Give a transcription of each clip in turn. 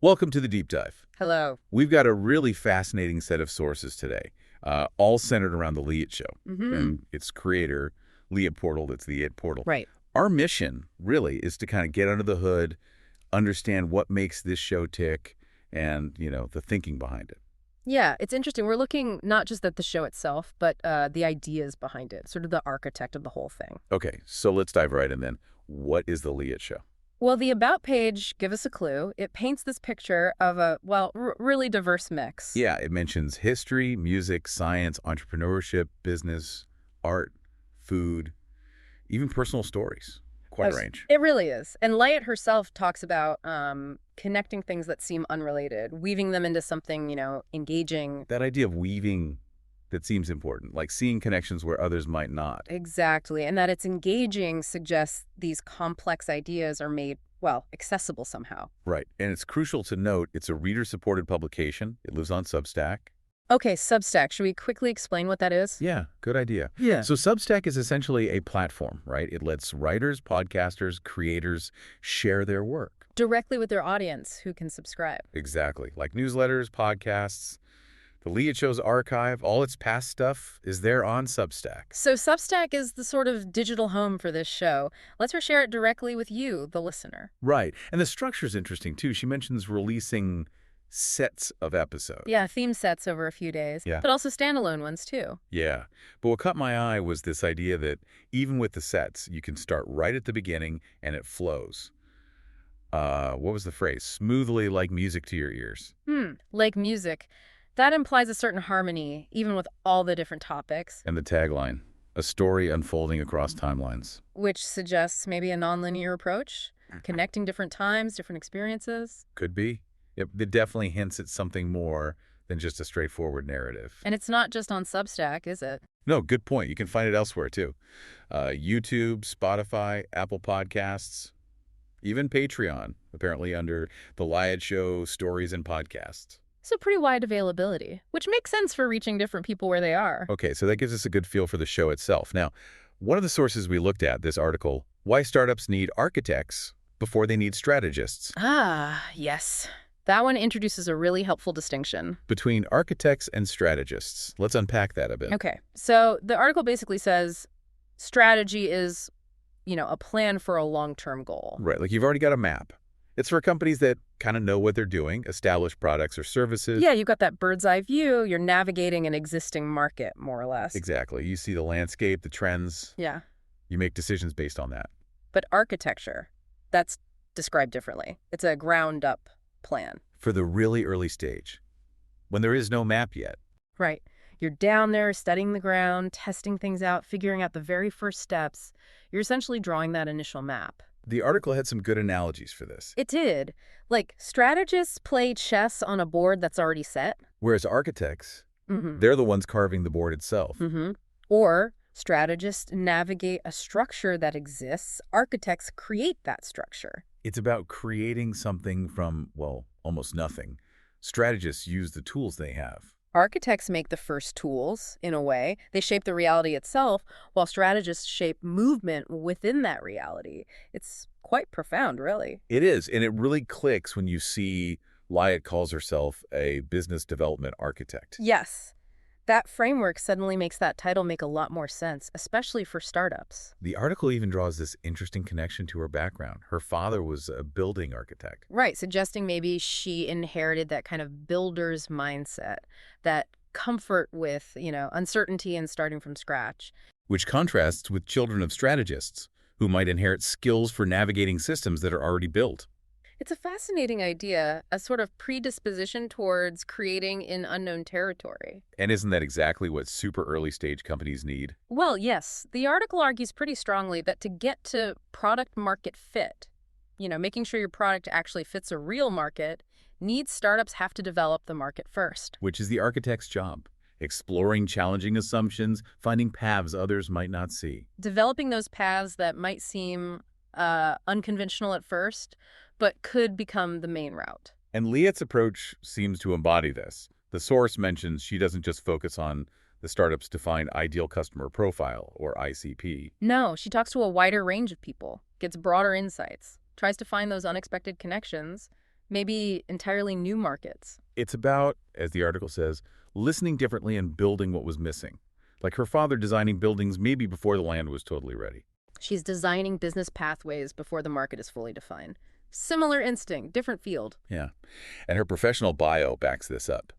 Welcome to the Deep Dive. Hello. We've got a really fascinating set of sources today, all centered around the Leah Show and its creator, Leah Portal. It's the It Portal. Right. Our mission, really, is to kind of get under the hood, understand what makes this show tick, and, the thinking behind it. Yeah, it's interesting. We're looking not just at the show itself, but the ideas behind it, sort of the architect of the whole thing. Okay, so let's dive right in then. What is the Leah Show? Well, the About page, give us a clue. It paints this picture of a, really diverse mix. Yeah, it mentions history, music, science, entrepreneurship, business, art, food, even personal stories. Quite a range. It really is. And Liat herself talks about connecting things that seem unrelated, weaving them into something, engaging. That idea of weaving that seems important, like seeing connections where others might not. Exactly. And that it's engaging suggests these complex ideas are made, accessible somehow. Right. And it's crucial to note it's a reader-supported publication. It lives on Substack. Okay, Substack. Should we quickly explain what that is? Yeah, good idea. Yeah. So Substack is essentially a platform, right? It lets writers, podcasters, creators share their work. Directly with their audience who can subscribe. Exactly. Like newsletters, podcasts. The Leah Show's archive, all its past stuff is there on Substack. So Substack is the sort of digital home for this show. Lets her share it directly with you, the listener. Right. And the structure's interesting, too. She mentions releasing sets of episodes. Yeah, theme sets over a few days. Yeah. But also standalone ones, too. Yeah. But what caught my eye was this idea that even with the sets, you can start right at the beginning and it flows. What was the phrase? Smoothly like music to your ears. Like music. That implies a certain harmony, even with all the different topics. And the tagline, a story unfolding across timelines. Which suggests maybe a nonlinear approach, connecting different times, different experiences. Could be. It definitely hints at something more than just a straightforward narrative. And it's not just on Substack, is it? No, good point. You can find it elsewhere, too. YouTube, Spotify, Apple Podcasts, even Patreon, apparently under The Liad Show Stories and Podcasts. So pretty wide availability, which makes sense for reaching different people where they are. Okay, so that gives us a good feel for the show itself. Now, one of the sources we looked at, this article, Why Startups Need Architects Before They Need Strategists. Ah, yes. That one introduces a really helpful distinction. Between architects and strategists. Let's unpack that a bit. Okay, so the article basically says strategy is, a plan for a long-term goal. Right, like you've already got a map. It's for companies that kind of know what they're doing, established products or services. Yeah, you've got that bird's eye view. You're navigating an existing market, more or less. Exactly. You see the landscape, the trends. Yeah. You make decisions based on that. But architecture, that's described differently. It's a ground-up plan. For the really early stage, when there is no map yet. Right. You're down there studying the ground, testing things out, figuring out the very first steps. You're essentially drawing that initial map. The article had some good analogies for this. It did. Like, strategists play chess on a board that's already set. Whereas architects, they're the ones carving the board itself. Or strategists navigate a structure that exists. Architects create that structure. It's about creating something from, almost nothing. Strategists use the tools they have. Architects make the first tools, in a way. They shape the reality itself, while strategists shape movement within that reality. It's quite profound, really. It is, and it really clicks when you see Liat calls herself a business development architect. Yes. That framework suddenly makes that title make a lot more sense, especially for startups. The article even draws this interesting connection to her background. Her father was a building architect. Right, suggesting maybe she inherited that kind of builder's mindset, that comfort with, uncertainty and starting from scratch. Which contrasts with children of strategists, who might inherit skills for navigating systems that are already built. It's a fascinating idea, a sort of predisposition towards creating in unknown territory. And isn't that exactly what super early stage companies need? Well, yes. The article argues pretty strongly that to get to product market fit, making sure your product actually fits a real market, needs startups have to develop the market first. Which is the architect's job. Exploring challenging assumptions, finding paths others might not see. Developing those paths that might seem unconventional at first, but could become the main route. And Liat's approach seems to embody this. The source mentions she doesn't just focus on the startup's defined ideal customer profile, or ICP. No, she talks to a wider range of people, gets broader insights, tries to find those unexpected connections, Maybe entirely new markets. It's about, as the article says, listening differently and building what was missing. Like her father designing buildings maybe before the land was totally ready. She's designing business pathways before the market is fully defined. Similar instinct, different field. Yeah. And her professional bio backs this up.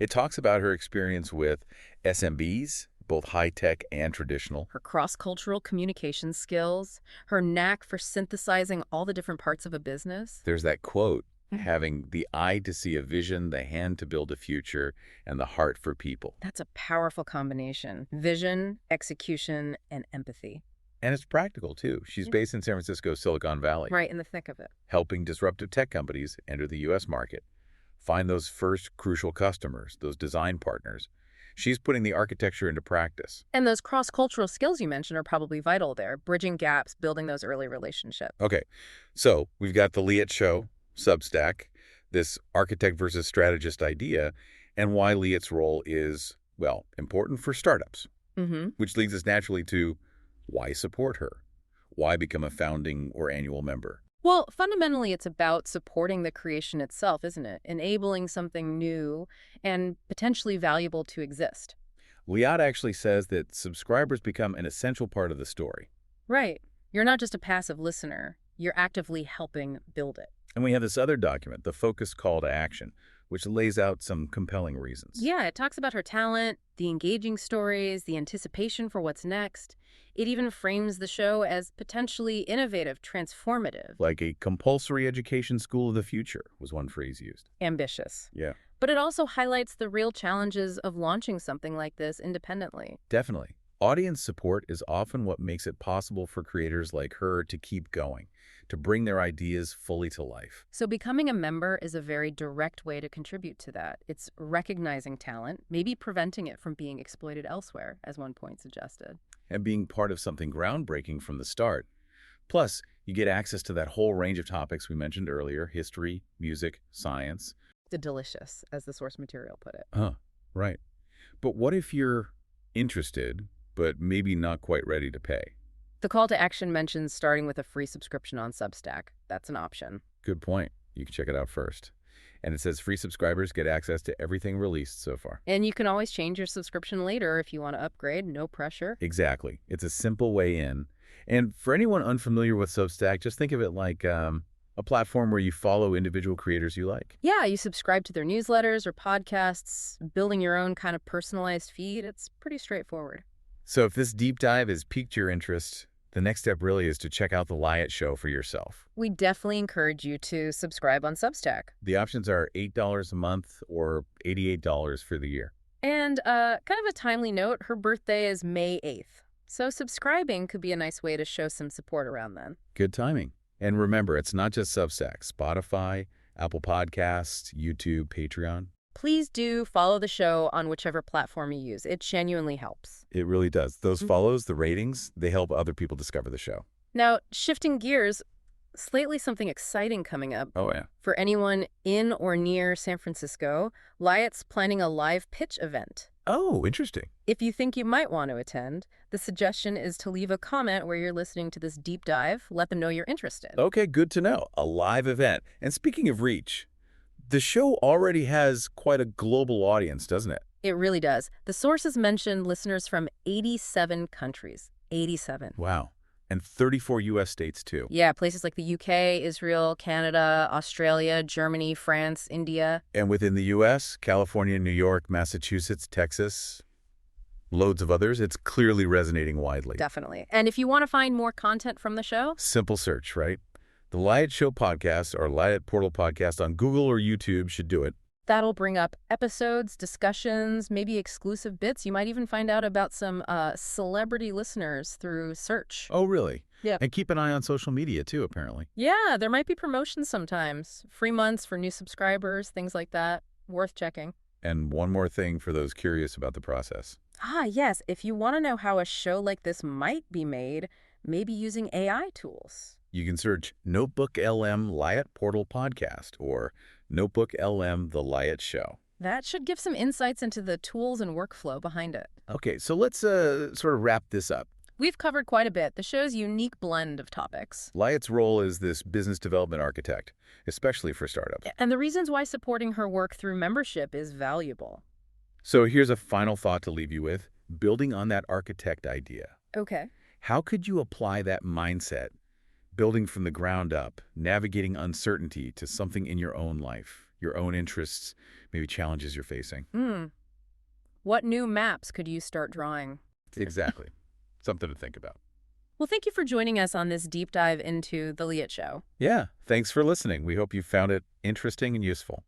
It talks about her experience with SMBs, both high-tech and traditional. Her cross-cultural communication skills, her knack for synthesizing all the different parts of a business. There's that quote, having the eye to see a vision, the hand to build a future, and the heart for people. That's a powerful combination. Vision, execution, and empathy. And it's practical, too. She's based in San Francisco, Silicon Valley. Right in the thick of it. Helping disruptive tech companies enter the U.S. market. Find those first crucial customers, those design partners. She's putting the architecture into practice. And those cross-cultural skills you mentioned are probably vital there, bridging gaps, building those early relationships. Okay, so we've got the Liat Show, Substack, this architect versus strategist idea, and why Liat's role is, well, important for startups. Which leads us naturally to why support her? Why become a founding or annual member? Well, fundamentally, it's about supporting the creation itself, isn't it? Enabling something new and potentially valuable to exist. Liat actually says that subscribers become an essential part of the story. Right. You're not just a passive listener. You're actively helping build it. And we have this other document, the Focused Call to Action, which lays out some compelling reasons. Yeah, it talks about her talent, the engaging stories, the anticipation for what's next. It even frames the show as potentially innovative, transformative. Like a compulsory education school of the future was one phrase used. Ambitious. Yeah. But it also highlights the real challenges of launching something like this independently. Definitely. Audience support is often what makes it possible for creators like her to keep going, to bring their ideas fully to life. So becoming a member is a very direct way to contribute to that. It's recognizing talent, maybe preventing it from being exploited elsewhere, as one point suggested. And being part of something groundbreaking from the start. Plus, you get access to that whole range of topics we mentioned earlier, history, music, science. The delicious, as the source material put it. Right. But what if you're interested, but maybe not quite ready to pay? The call to action mentions starting with a free subscription on Substack. That's an option. Good point. You can check it out first. And it says free subscribers get access to everything released so far. And you can always change your subscription later if you want to upgrade. No pressure. Exactly. It's a simple way in. And for anyone unfamiliar with Substack, just think of it like a platform where you follow individual creators you like. Yeah, you subscribe to their newsletters or podcasts, building your own kind of personalized feed. It's pretty straightforward. So if this deep dive has piqued your interest, the next step really is to check out the Liat Show for yourself. We definitely encourage you to subscribe on Substack. The options are $8 a month or $88 for the year. And kind of a timely note, her birthday is May 8th. So subscribing could be a nice way to show some support around then. Good timing. And remember, it's not just Substack, Spotify, Apple Podcasts, YouTube, Patreon. Please do follow the show on whichever platform you use. It genuinely helps. It really does. Those follows, the ratings, they help other people discover the show. Now, shifting gears, slightly something exciting coming up. Oh, yeah. For anyone in or near San Francisco, Liat's planning a live pitch event. Oh, interesting. If you think you might want to attend, the suggestion is to leave a comment where you're listening to this deep dive. Let them know you're interested. Okay, good to know. A live event. And speaking of reach, the show already has quite a global audience, doesn't it? It really does. The sources mentioned listeners from 87 countries. 87. Wow. And 34 U.S. states, too. Yeah, places like the UK, Israel, Canada, Australia, Germany, France, India. And within the U.S., California, New York, Massachusetts, Texas, loads of others. It's clearly resonating widely. Definitely. And if you want to find more content from the show? Simple search, right? The Liat Show podcast or Liat Portal podcast on Google or YouTube should do it. That'll bring up episodes, discussions, maybe exclusive bits. You might even find out about some celebrity listeners through search. Oh, really? Yeah. And keep an eye on social media, too, apparently. Yeah, there might be promotions sometimes. Free months for new subscribers, things like that. Worth checking. And one more thing for those curious about the process. Yes. If you want to know how a show like this might be made, maybe using AI tools. You can search Notebook LM Liat Portal Podcast or Notebook LM The Liat Show. That should give some insights into the tools and workflow behind it. Okay, so let's sort of wrap this up. We've covered quite a bit. The show's unique blend of topics. Liat's role is this business development architect, especially for startups. And the reasons why supporting her work through membership is valuable. So here's a final thought to leave you with, building on that architect idea. Okay. How could you apply that mindset, building from the ground up, navigating uncertainty to something in your own life, your own interests, maybe challenges you're facing? What new maps could you start drawing? Exactly. Something to think about. Well, thank you for joining us on this deep dive into The Liat Show. Yeah, thanks for listening. We hope you found it interesting and useful.